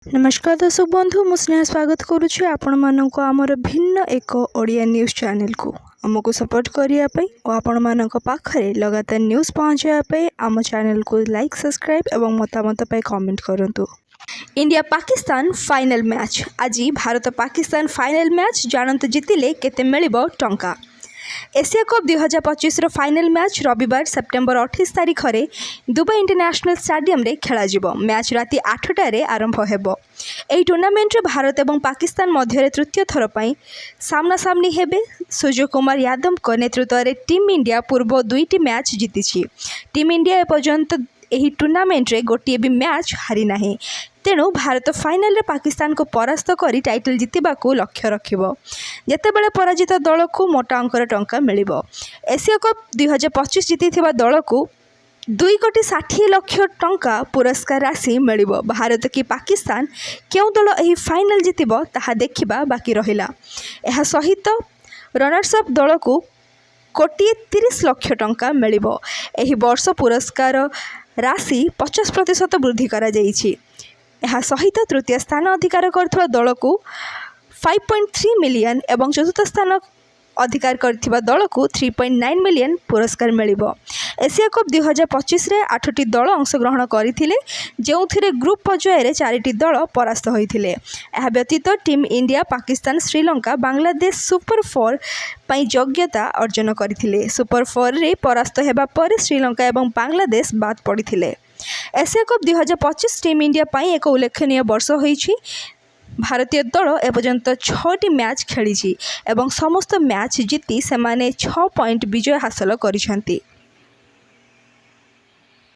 नमस्कार दर्शक बंधु मु स्नेहा स्वागत करुच्छी आपण मानक आमर भिन्न एक ओडिया न्यूज चैनल को आमको सपोर्ट करने और आपण मानक पाखरे लगातार न्यूज पहुँचापी आम चैनल को लाइक सब्सक्राइब और मतामत कमेंट करूँ। इंडिया पाकिस्तान फाइनल मैच आज भारत पाकिस्तान फाइनल मैच जानते जितिले केते मिलिबो टंका। एशिया कप 2025 फाइनल मैच रविवार सेप्टेम्बर 28 तारिख में दुबई इंटरनेशनल स्टेडियम रे खेला जिवो। मैच राति 8टारे आरंभ हेबो। एही टूर्नामेंट रे भारत और पाकिस्तान मध्य तृतीय थर पर सामना सामनी हेबे। सूर्य कुमार यादव को नेतृत्व में टीम इंडिया पूर्व दुईटी मैच जीति। टीम इंडिया एपर्यंत एही टूर्नामेंट रे गोटे भी मैच हारी नाही। तेणु भारत फाइनल रे पाकिस्तान को परास्त करी टाइटल जितवा को लक्ष्य रखिबो। जेतेबेले पराजित दल को मोटा अंकर टंका मिलिबो। एशिया कप 2025 जीतिथिबा दल को 2,60,00,000 टंका पुरस्कार राशि मिलिबो। भारत कि पाकिस्तान केउ दल एही फाइनल जितिबो ताहा देखिबा बाकी रहिला। एहा सहित रनर्स अप दल को 1,30,00,000 टंका मिलिबो। एही वर्ष पुरस्कार राशि 50% वृद्धि करा जाइछि। यह सहित तृतीय स्थान अधिकार करथिबा दल को 5.3 मिलियन एवं चतुर्थ स्थान अधिकार करथिबा दल को 3.9 मिलियन पुरस्कार मिलिबो। एशिया कप 2025 रे 8टी दल अंशग्रहण करथिले, जेउथिरे ग्रुप पर्याय रे 4टी दल परास्त होइथिले। एहा व्यतीत team India Pakistan Sri Lanka Bangladesh super 4 पई योग्यता अर्जन करथिले। सुपर 4 रे परास्त हेबा पर श्रीलंका एवं बांग्लादेश बाद पड़िथिले। एशिया कप 2025 टीम इंडिया पई एक उल्लेखनीय वर्ष होइछि। भारतीय दल एपर्यंत 6टी मैच खेली एवं समस्त मैच जीति सेमाने 6 पॉइंट विजय हासिल करिसेंती।